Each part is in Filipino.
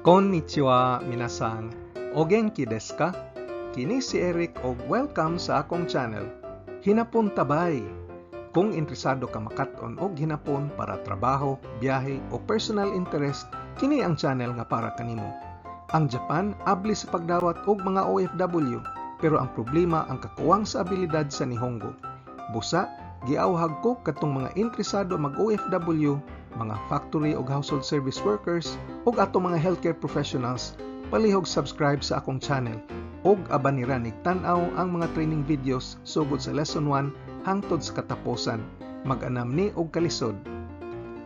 Konnichiwa, minasan. O genki desu ka? Kini si Eric o welcome sa akong channel. Hinapon tabay. Kung interesado ka makat-on og hinapon para trabaho, biyahe o personal interest, kini ang channel nga para kanimo. Ang Japan abli sa pagdawat og mga OFW, pero ang problema ang kakuwang sa abilidad sa Nihongo. Busa, giawhag ko katong mga interesado mag-OFW, mga factory o household service workers ug atong mga healthcare professionals, palihog subscribe sa akong channel ug abanira tan-aw ang mga training videos sugod sa lesson 1 hangtod sa katapusan. Mag-anam ni og kalisod.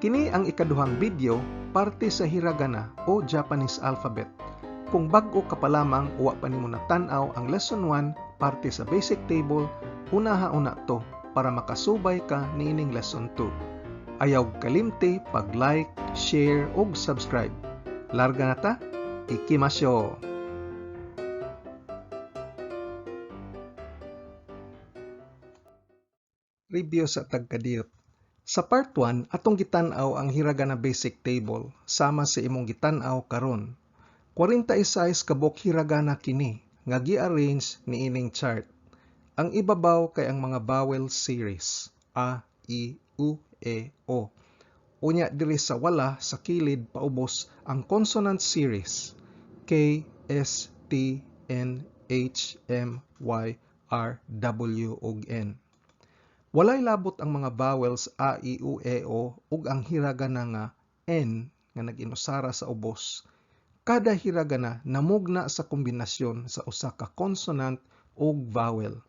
Kini ang ikaduhang video parte sa hiragana o Japanese alphabet. Kung bag-o ka pa lamang uwa pa nimo tan-aw ang lesson 1 parte sa basic table, una to para makasubay ka niining lesson 2. Ayaw kalimti pag-like, share ug subscribe. Larga na ta, ikimashou! Review sa tagkadiyot. Sa part 1, atong gitan-aw ang hiragana basic table sama sa imong gitan-aw karon. 46 kabuk hiragana kini nga gi-arrange niining chart. Ang ibabaw kay ang mga vowel series a, i, u, e, o. Unya diri sa wala sa kilid paubos ang consonant series k, s, t, n, h, m, y, r, w ug n. Walay labot ang mga vowels a, i, u, e, o ug ang hiragana nga n nga nag-inusara sa ubos. Kada hiragana namugna sa kombinasyon sa usa ka consonant ug vowel.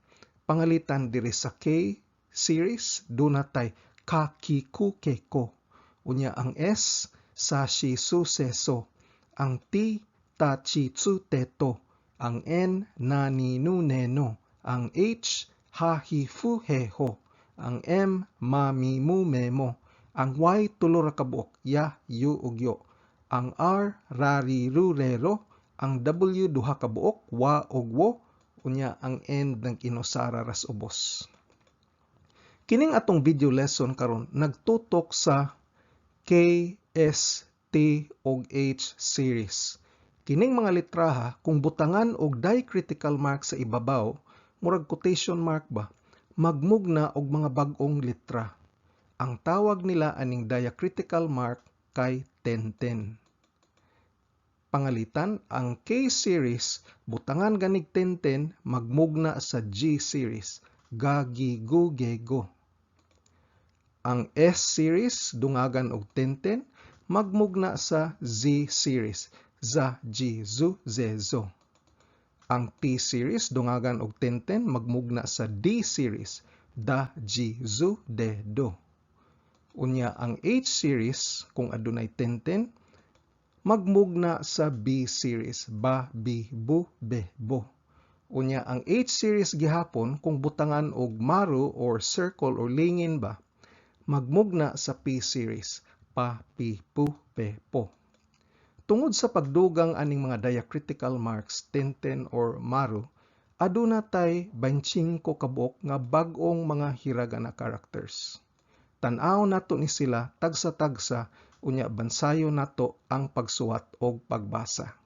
Pangalitan diri sa k series dunay ka, ki, ku, ke, ko. Unya ang s sa, shi, su, se, so. Ang t, ta, chi, tsu, te, to. Ang n, na, ni, nu, ne, no. Ang h, ha, hi, fu, he, ho. Ang m, ma, mi, mu, me, mo. Ang y, tulo ra ka buok, ya, yu, ug yo. Ang r, ra, ri, ru, re, ro. Ang w, duha ka buok, wa, ug wo. Unya ang n nag-inusara ras ubos. Kining atong video lesson karon nagtutok sa K, S, T ug H series. Kining mga letraha kung butangan og diacritical mark sa ibabaw, murag quotation mark ba, magmugna og mga bag-ong letra. Ang tawag nila aning diacritical mark kay tenten. Pangalitan, ang K series butangan ganig tenten magmugna sa G series, ga, gi, gu, ge, go. Ang S series dungagan og tenten magmugna sa Z series, za, ji, zu, ze, zo. Ang T series dungagan og tenten magmugna sa D series, da, ji, zu, de, do. Unya ang H series kung adunay tenten magmugna sa B series, ba, bi, bu, be, bo. Unya ang H series gihapon kung butangan og maru or circle or lingin ba, magmugna sa P series, pa, pi, pu, pe, po. Tungod sa pagdugang aning mga diacritical marks, tenten or maru, aduna tay 25 kabuok nga bag-ong mga hiragana characters. Tan-aw nato ni sila tagsa-tagsa, unya bansayo nato ang pagsuwat og pagbasa.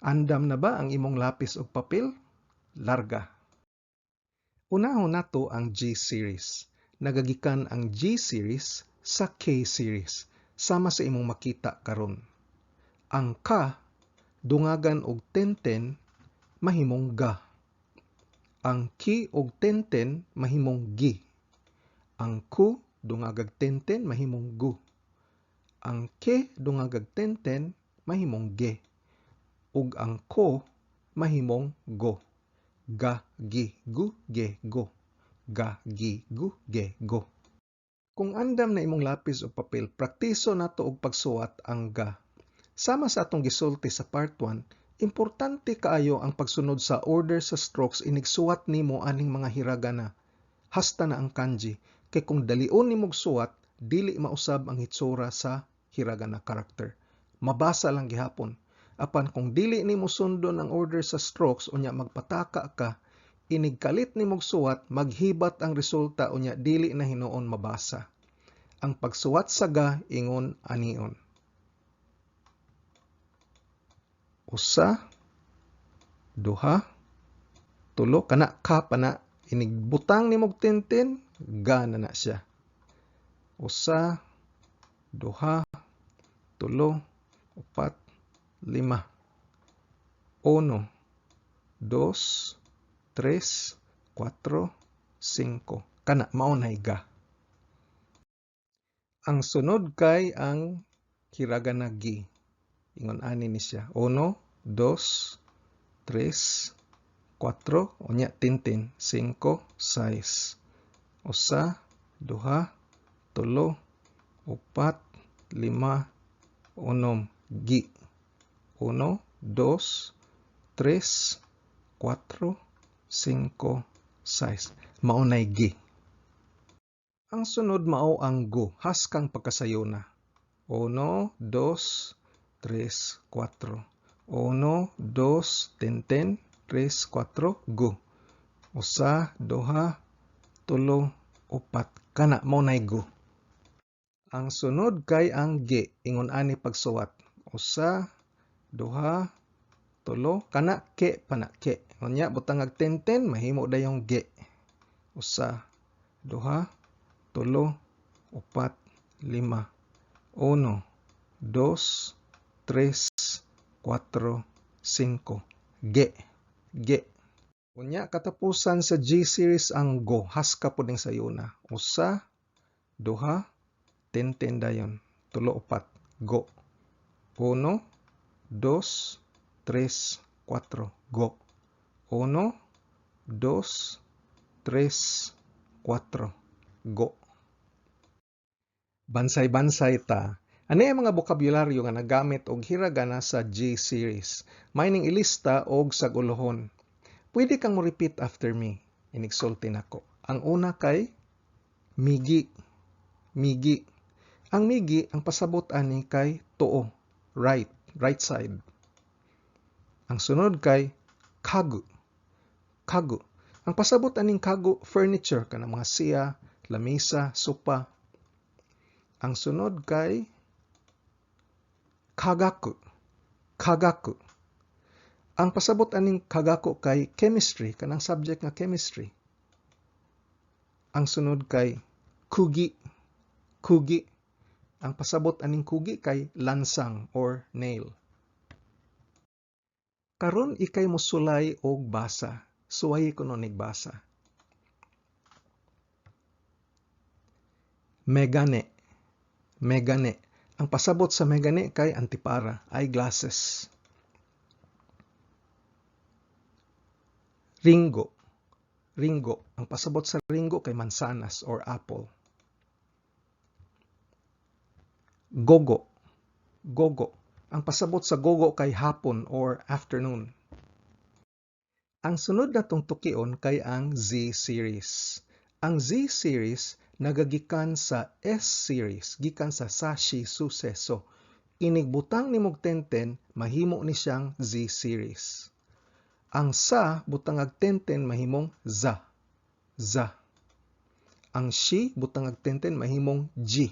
Andam na ba ang imong lapis ug papel? Larga. Unahon nato ang G series. Nagagikan ang G series sa K series sama sa imong makita karon. Ang ka dungagan og tenten mahimong ga. Ang ki og tenten mahimong gi. Ang ku dungagag tenten mahimong gu. Ang ke dungagag tenten mahimong ge. Ug ang ko mahimong go. Ga, gi, gu, ge, go. Ga, gi, gu, ge, go. Kung andam na imong lapis o papel, praktiso nato og pagsuwat ang ga. Sama sa atong gisulti sa part 1, importante kaayo ang pagsunod sa order sa strokes inigsuwat nimo aning mga hiragana. Hasta na ang kanji, kay kung dalion nimog suwat, dili mausab ang hitsura sa hiragana character. Mabasa lang gihapon. Apan kung dili nimo sundon ang order sa strokes unya magpataka ka, inigkalit nimog suwat, maghibat ang resulta unya dili na hinuon mabasa. Ang pagsuwat sa ga ingon anion. usa, duha, tulo, kana ka pa na, inigbutang ni mog tenten, ga na na siya. Usa, duha, tulo, upat, lima. 1, 2, 3, 4, 5. Kana, maunay ga. Ang sunod kay ang hiragana gi. Ingon ani ni siya. 1, 2, 3, 4, unya tintin, 5, 6. Usa, duha, tulo, upat, lima, unom, gi. 1, 2, 3, 4, 5, 6. Maunay gi. Ang sunod mao ang go, haskang pagkasayona. 1, 2, 3, 4. 1, 2, tintin, 3, 4, go. Usa, duha, tulo, upat. Kana, maunay go. Ang sunod kay ang ge, ingon ani pagsuwat. Usa, duha, tulo, kana ke pana ke. Unya butangag tenten mahimo dayong ge. Usa, duha, tulo, upat, lima. 1, 2, 3, 4, 5. Ge. Ge. Unya katapusan sa G series ang go. Haska po din sayuna. Usa, duha, tenten dayon. Tulo, upat. Go. 1, 2, 3, 4. Go. 1, 2, 3, 4. Go. Bansay-bansay ta. Ani ang mga bokabularyo nga nagamit og hiragana sa G series? May ning ilista og sagulohon. Pwede kang mo repeat after me. Inigsulti nako. Ang una kay migi. Migi. Ang migi, ang pasabot ani kay tuo. Right. Right side. Ang sunod kay kagu. Kagu. Ang pasabot aning kagu, furniture, kanang mga siya, lamisa, sopa. Ang sunod kay kagaku. Kagaku. Ang pasabot aning kagaku kay chemistry, kanang subject nga chemistry. Ang sunod kay kugi. Kugi. Ang pasabot aning kugi kay lansang or nail. Karon ikay mosulay og basa. Suway ko nun igbasa. Megane. Megane. Ang pasabot sa megane kay antipara, eyeglasses. Ringo. Ringo. Ang pasabot sa ringo kay mansanas or apple. Gogo. Gogo. Ang pasabot sa gogo kay hapon or afternoon. Ang sunod na tong tukion kay ang Z series. Ang Z series nagagikan sa S series, gikan sa sashi suseso. Inigbutang ni mog tenten, mahimo ni siyang Z series. Ang sa butangag tenten mahimong za. Za. Ang shi butangag tenten mahimong G.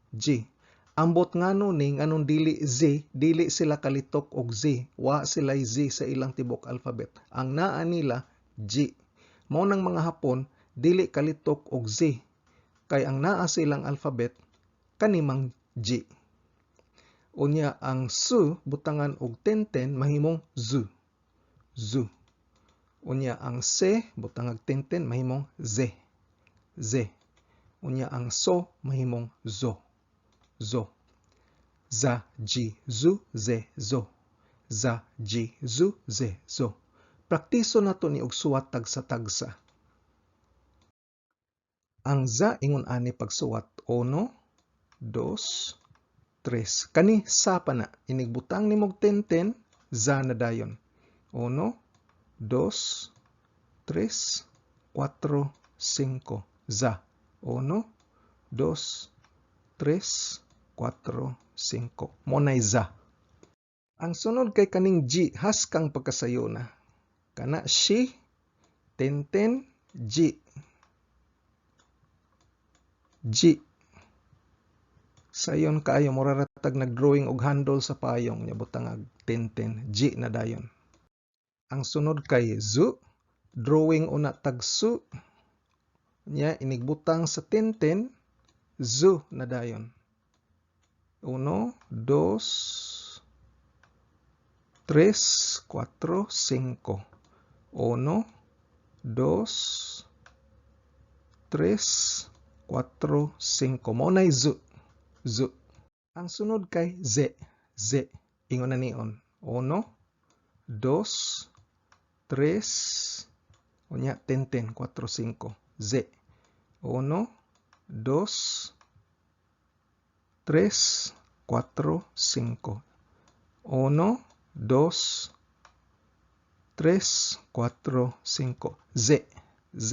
G. Ambot ngano ning anong dili Z, dili sila kalitok og Z. Wa sila Z sa ilang tibok alphabet. Ang naa nila G. Mao nang mga Hapon dili kalitok og Z. Kay ang naa silang alphabet kanimang G. Unya ang su butangan og tenten mahimong zu. Zu. Unya ang se butangag tenten mahimong ze. Ze. Unya ang so mahimong zo. Zo. Za, ji, zu, ze, zo. Za, ji, zu, ze, zo. Praktiso nato ni og suwat tagsa-tagsa. Ang za ingon ani pagsuwat 1, 2, 3. Kani sa pa na inigbutang ni mog tenten za na dayon. 1, 2, 3, 4, 5. Za. 1, 2, 3, 4, 5. Monay za. Ang sunod kay kaning G, haskang pagkasayo na. Kana shi, tenten, G. G. Sayon kaayo, murarat tag nagdrawing og handle sa payong nya butangag 10-10 G na dayon. Ang sunod kay zoo, drawing una tag zoo nya inigbutang sa 10-10 zoo na dayon. 1, 2, 3, 4, 5. 1, 2, 3, 4, 5. Mao nay zoo. Zoo. Ang sunod kay Z. Z. Ingon na nion. 1, 2, 3, unya 10, 10, 4, 5. Z. 1, 2, 3, 4, 5. 1, 2, 3, 4, 5. Z. Z.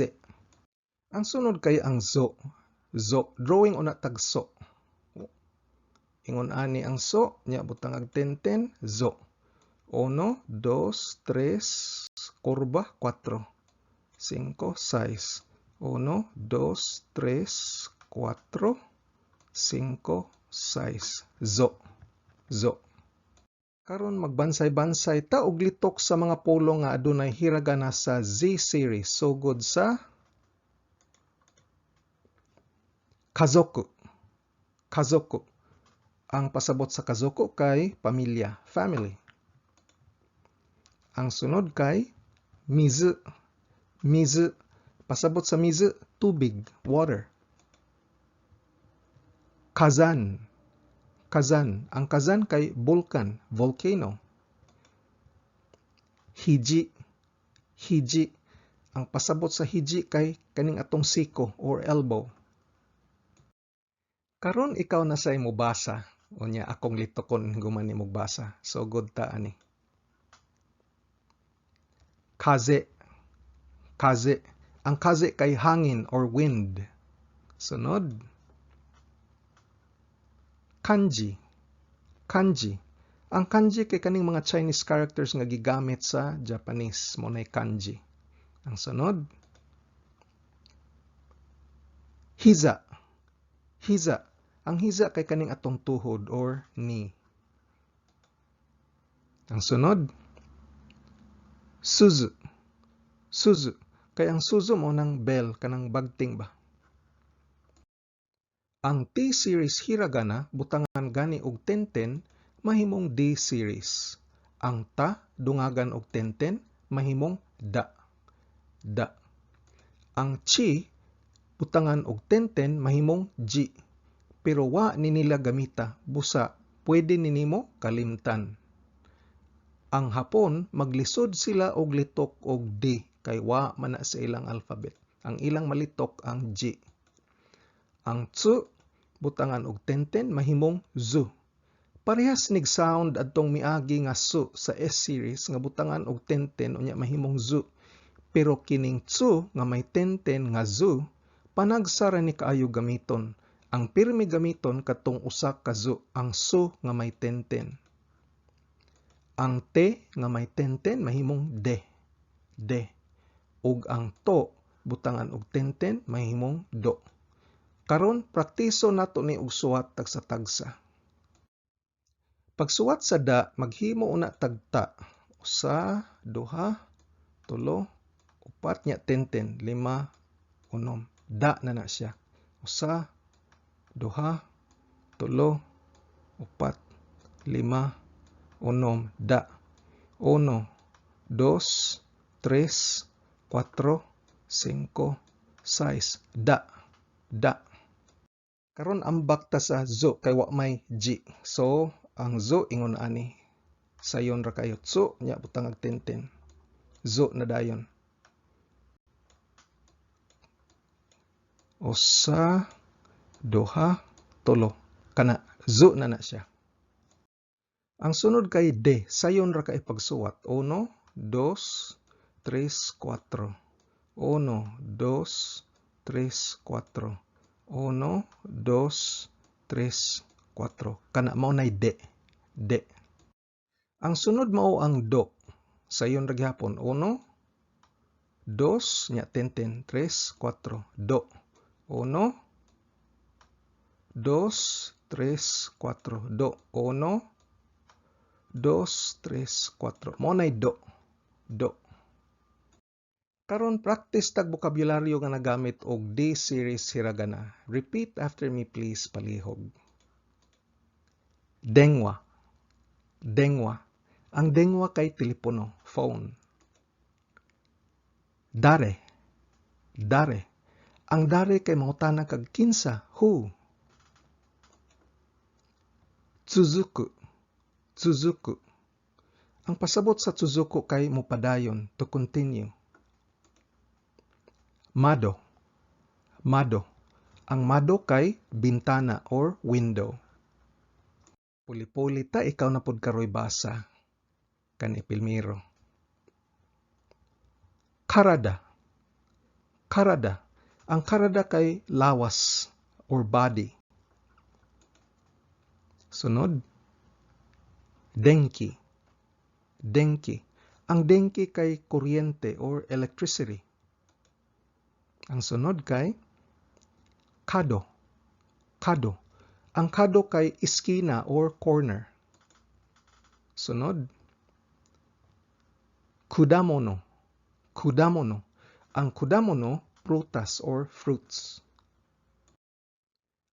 Ang sunod kay ang zo. Zo. Drawing una tag so. Ingon ani ang so. Nya butangag 10-10. Zo. 1, 2, 3, kurba, 4. 5, 6. 1, 2, 3, 4, 5, 6. Zo. Zo. Karon magbansay-bansay ta og litok sa mga pulo nga adunay hiragana sa Z series sugod sa kazoku. Kazoku. Ang pasabot sa kazoku kay pamilya, family. Ang sunod kay mizu. Mizu. Pasabot sa mizu, tubig, water. Kazan. Kazan. Ang kazan kay vulkan, volcano. Hiji. Hiji. Ang pasabot sa hiji kay kaning atong siko or elbow. Karon ikaw na say mo basa. Unya akong litokon guman ni mo basa. So good ta ani. Kaze. Kaze. Ang kaze kay hangin or wind. Sunod. Kanji. Kanji. Ang kanji kay kaning mga Chinese characters nga gigamit sa Japanese. Mo nay kanji. Ang sunod. Hiza. Hiza. Ang hiza kay kaning atong tuhod or knee. Ang sunod. Suzu. Suzu. Kay ang suzu mo nang bell kanang bagting ba. Ang T-series hiragana, butangan gani og 10-10, mahimong D-series. Ang ta, dungagan og 10-10, mahimong da. Da. Ang chi, butangan og 10-10, mahimong G. Pero wa ni nila gamita, busa, pwede ninimo kalimtan. Ang Hapon, maglisod sila og litok og D, kay wa man na sa ilang alphabet. Ang ilang malitok ang G. Ang tsu, butangan og 10-10, mahimong zu. Parehas nig sound adtong miagi nga su sa S-series nga butangan og 10-10 unya mahimong zu. Pero kining tsu nga may 10-10 nga zu, panagsara ni kaayo gamiton. Ang pirmi gamiton katong usa ka zu, ang su nga may 10-10. Ang te nga may 10-10 mahimong de. De. Ug ang to, butangan og 10-10, mahimong do. Karon praktiso nato ni og suwat tagsa-tagsa. Pagsuwat sa da, maghimo una tagta. 1, 2, 3, 4 nya 10-10, 5, 6. Da na na siya. 1, 2, 3, 4, 5, 6. Da. 1, 2, 3, 4, 5, 6. Da. Da. Karon ambak ta sa zo kay wa may G. So, ang zo ingon ani. Sayon ra kayo. Tso, nya butangag 10-10. Zo na dayon. 1, 2, 3. Kana. Zo na na siya. Ang sunod kay de. Sayon ra kay pagsuwat. 1, 2, 3, 4. 1, 2, 3, 4. 1, 2, 3, 4. Kana mao nay de. De. Ang sunod mao ang do. Sayon ra gyapon. 1, 2, nya 10-10, 3, 4. Do. 1, 2, 3, 4. Do. 1, 2, 3, 4. Mo nay do. Do. Karon practice tag bokabularyo nga nagamit og D series hiragana. Repeat after me please palihog. Dengwa. Dengwa. Ang dengwa kay telepono, phone. Dare. Dare. Ang dare kay mangutana kag kinsa, who. Tsuzuku. Tsuzuku. Ang pasabot sa tsuzuku kay mupadayon, to continue. Mado. Mado. Ang mado kay bintana or window. Puli-puli ta ikaw na pud karoy basa. Kani Pilmiro. Karada. Karada. Ang karada kay lawas or body. Sunod. Denki. Denki. Ang denki kay kuryente or electricity. Ang sunod kay kado. Kado. Ang kado kay iskina or corner. Sunod. Kudamono. Kudamono. Ang kudamono, prutas or fruits.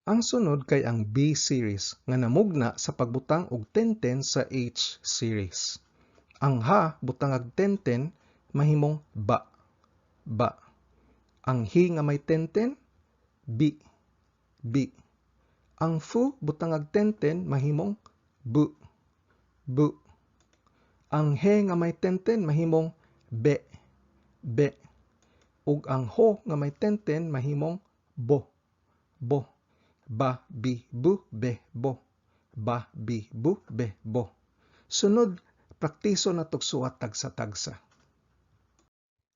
Ang sunod kay ang B series nga namugna sa pagbutang og 10-10 sa H series. Ang ha butangag 10-10 mahimong ba. Ba. Ang hi nga may 10-10 bi. Bi. Ang fu butangag 10-10 mahimong bu. Bu. Ang he nga may 10-10 mahimong be. Be. Ug ang ho nga may 10-10 mahimong bo. Bo. Ba, bi, bu, be, bo. Ba, bi, bu, be, bo. Sunod, praktiso na tugsuat tagsa-tagsa.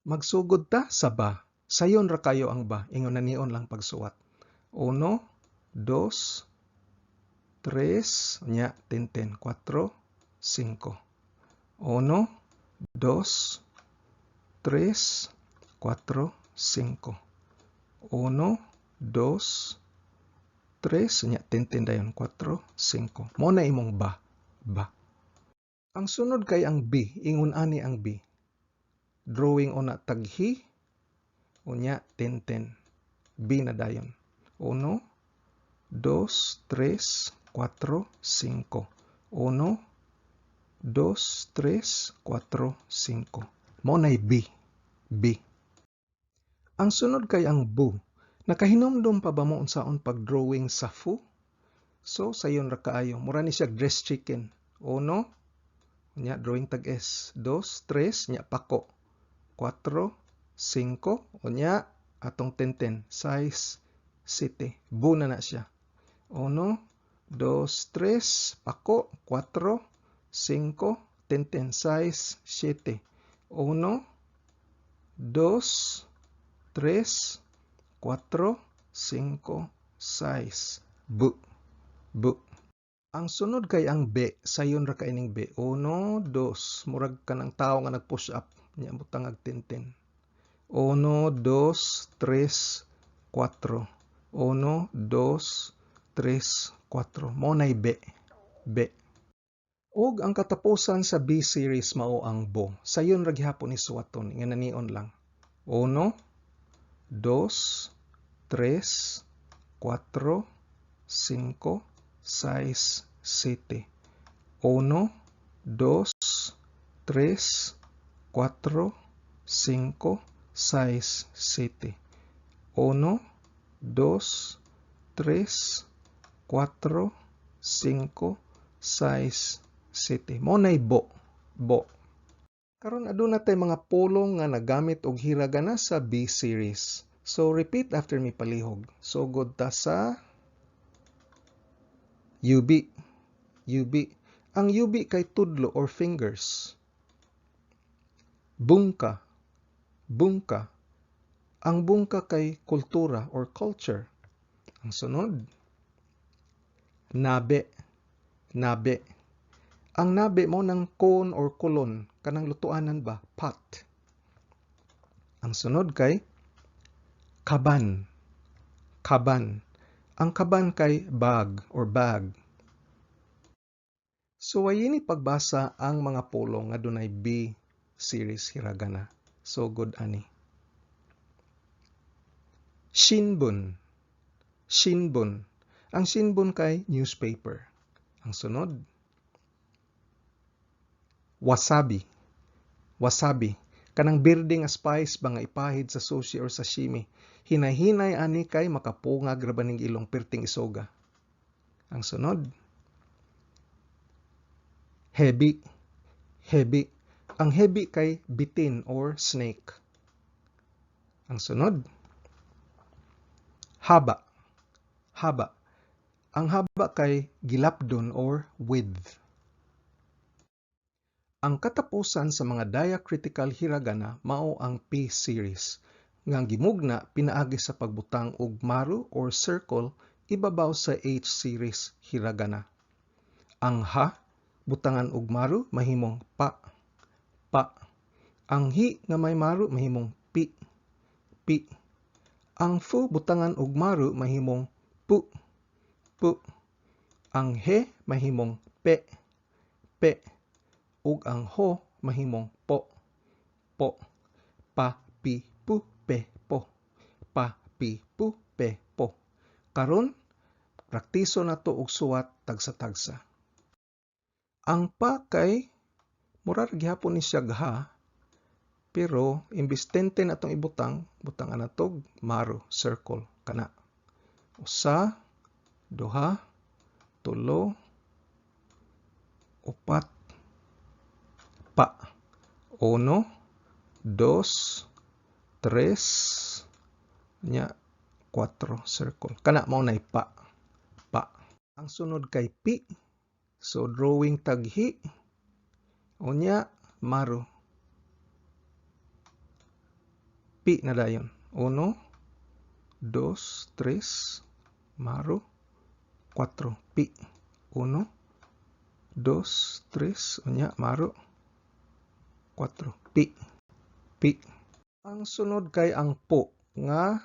Magsugod ta sa ba. Sayon ra kayo ang ba. Ingon na niyon lang pagsuwat. 1, 2, 3, nya, 10, 4, 5. 1, 2, 3, 4, 5. 1, 2, 3, nya, 10 dayon, 4, 5. Mo na imong ba. Ba. Ang sunod kay ang B. Ingon ani ang B. Drawing una taghi. Unya, 10. B na dayon. 1, 2, 3, 4, 5. 1, 2, 3, 4, 5. Mo na'y B. B. Ang sunod kay ang bu. Nakahinumdum pa ba mo unsaon pag-drawing sa fu? So, sayon ra kaayo. Mura ni siya dress chicken. 1, nya drawing tag S. 2, 3, nya pako. 4, 5, unya atong 10. Size, city. Bu na siya. 1, 2, 3, pako. 4, 5, 10. Size, 7. 1, 2, 3, 4, 5, 6. Bu. Bu. Ang sunod kay ang B. Sayon ra kaining B. 1, 2. Murag ka ng tao nga nag-push up. Nya butangag 10. 1, 2, 3, 4. 1, 2, 3, 4. Mo na'y B. B. Og ang katapusan sa B series mao ang bo. Sayon ra gihapon ni suwaton. Nga nanion lang. 1, 2, 3, 4, 5, 6, 7. 1, 2, 3, 4, 5, 6, 7. 1, 2, 3, 4, 5, 6, 7. Mo na'y bo. Bo. Karon aduna tay mga pulong nga nagamit og hiragana sa B series. So repeat after me palihog. Sugod ta sa UB. UB. Ang UB kay tudlo or fingers. Bungka. Bungka. Ang bungka kay kultura or culture. Ang sunod. Nabe. Nabe. Ang nabe mo ng cone or kulon. Kanang lutuanan ba? Pot. Ang sunod kay kaban. Kaban. Ang kaban kay bag or bag. So ayini pagbasa ang mga pulong nga dunay B series hiragana. So good ani. Shinbun. Shinbun. Ang shinbun kay newspaper. Ang sunod. Wasabi. Wasabi. Kanang birding spice ba nga ipahid sa sushi or sashimi. Hinay-hinay ani kay makapungag rabaning ilong perting isoga. Ang sunod. Hebi. Hebi. Ang hebi kay bitin or snake. Ang sunod. Haba. Haba. Ang haba kay gilapdon or width. Ang katapusan sa mga diacritical hiragana mao ang P series. Nga gimugna pinaagi sa pagbutang og maru or circle ibabaw sa H series hiragana. Ang ha butangan og maru mahimong pa. Pa. Ang hi nga may maru mahimong pi. Pi. Ang fu butangan og maru mahimong pu. Pu. Ang he mahimong pe. Pe. Ug ang ho mahimong po. Po. Pa pi pu pe po. Pa pi pu pe po. Karon praktiso nato og suwat tagsa-tagsa. Ang pa kay mura gihapon ni siya ha, pero imbis 10 natong ibutang, butangan natog maru circle kana. Usa, duha, tulo, upat, pa. 1, 2, 3, nya 4 circle. Kana mao nay pa. Pa. Ang sunod kay pi. So drawing taghi. Unya maru. Pi na dayon. 1, 2, 3, maru, 4. Pi. 1, 2, 3, unya maru, 4. Pi. Pi. Ang sunod kay ang po nga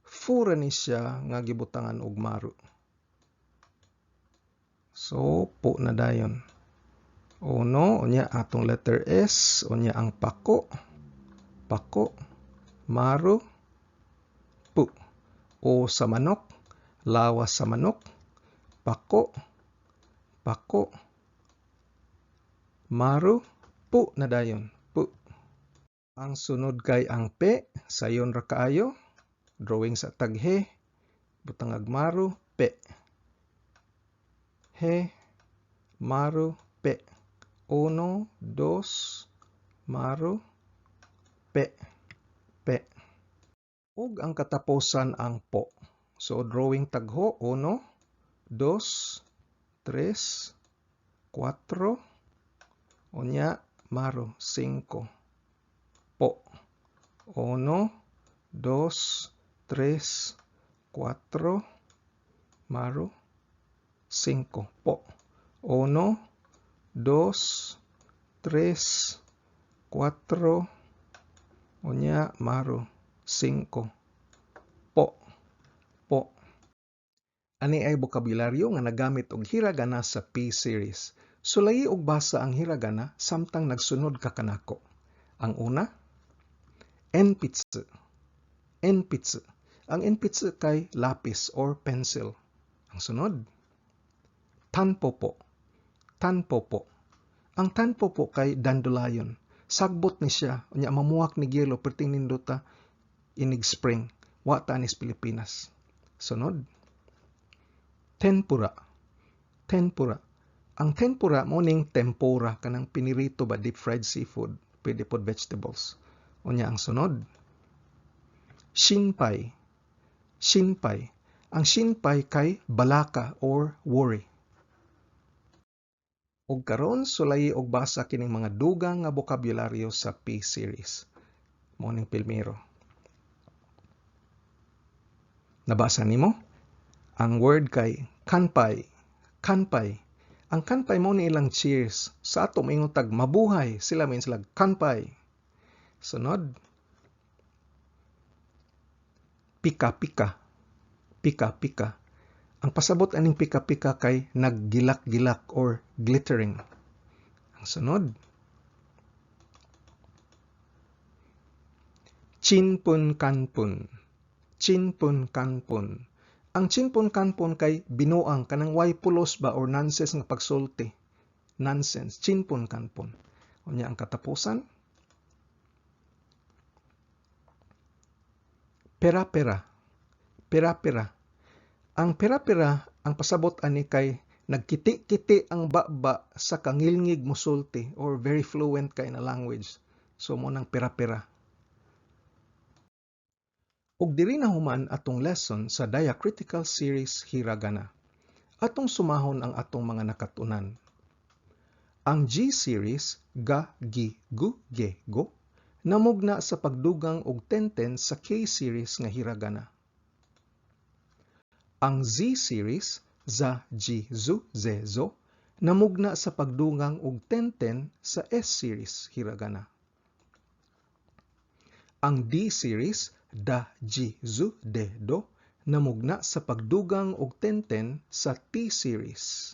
fura ni siya nga gibutangan og maru. So po na dayon. Uno, unya atong letter S, unya ang pako. Pako, maru, pu. O sa manok, lawas sa manok, pako, pako, maru, pu na dayon, pu. Ang sunod kay ang pe, sayon ra kaayo, drawing sa taghe, butangag maru, pe. He, maru, pe. 1, 2, maru, pe. Pe. Ug ang katapusan ang po. So drawing tagho 1, 2, 3, 4, unya maru 5. Po. 1, 2, 3, 4, maru 5. Po. 1, 2, 3, 4, unya maru 5. Po. Po. Ani ay bokabularyo nga nagamit og hiragana sa P series. Sulayi og basa ang hiragana samtang nagsunod ka kanako. Ang una, enpitsu. Enpitsu. Ang enpitsu kay lapis or pencil. Ang sunod, tanpopo. Tanpopo. Ang tanpopo kay dandelion. Sagbot ni siya, unya mamuwak ni gelo perting nindota inig spring. Wa ta anis Pilipinas. Sunod, tempura. Tempura. Ang tempura mo ning tempura kanang pinirito ba deep fried seafood, pwede pod vegetables. Unya ang sunod, shinpai. Shinpai. Ang shinpai kay balaka or worry. Og karon sulayi og basa kining mga dugang nga bokabularyo sa P series. Mo ning pilmero. Nabasa nimo? Ang word kay kanpai. Kanpai. Ang kanpai mo ni ilang cheers. Sa ato moingon tag mabuhay, sila min sila kanpai. Sunod. Pika-pika. Pika-pika. Ang pasabot aning pika-pika kay naggilak-gilak or glittering. Ang sunod, chinpun-kanpun. Chinpun-kanpun. Ang chinpun-kanpun kay binuang kanang way pulos ba or nonsense nga pagsulti. Nonsense, chinpun-kanpun. Unya ang katapusan, pera-pera. Pera-pera. Ang pera-pera, ang pasabot ani kay nagkiti-kiti ang baba sa kangilngig musulti or very fluent kay na language. So mo nang pera-pera. Ug diri na human atong lesson sa diacritical series hiragana. Atong sumahon ang atong mga nakatunan. Ang G series ga, gi, gu, ge, go namugna sa pagdugang og tenten sa K series nga hiragana. Ang Z series, za, ji, zu, ze, zo, namugna sa pagdugang og tenten sa S series hiragana. Ang D series, da, ji, zu, de, do, namugna sa pagdugang og tenten sa T series.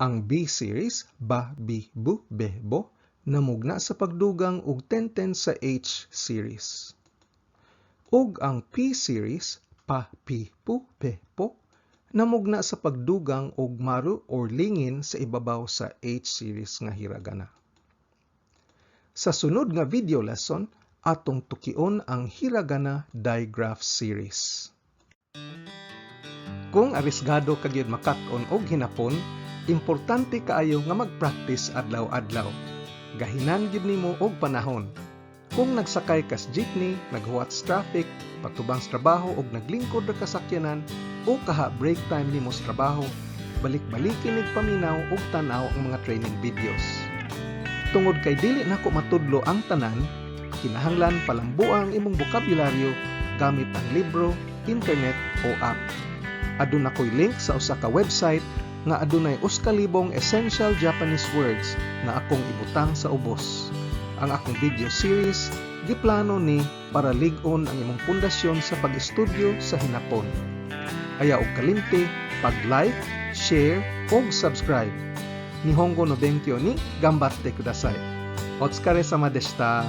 Ang B series, ba, bi, bu, be, bo, namugna sa pagdugang og tenten sa H series. Ug ang P series, pa, pi, pu, pe, po, namugna sa pagdugang og maru or lingin sa ibabaw sa H series nga hiragana. Sa sunod nga video lesson, atong tukion ang hiragana digraph series. Kung arisgado ka gyud makat-on og hinapon, importante kaayo nga mag-practice adlaw-adlaw. Gahinan gyud nimo og panahon. Kung nagsakay kas jeepney, naghuwat traffic, patubang sa trabaho og naglingkod ra kasakyanan o kaha break time nimo sa trabaho, balik-balikin ig paminaw og tanaw ang mga training videos. Tungod kay dili nako matudlo ang tanan, kinahanglan palambuang imong bokabularyo gamit ang libro, internet o app. Aduna ko'y link sa usa ka website nga adunay 2,000 essential Japanese words na akong ibutang sa ubos. Ang akong video series giplano ni para lig-on ang imong pundasyon sa pag-estudyo sa hinapon. Ayaw og kalimti pag-like, share ug subscribe. Nihongo no benkyo ni gambatte kudasai. Otsukare sama deshita.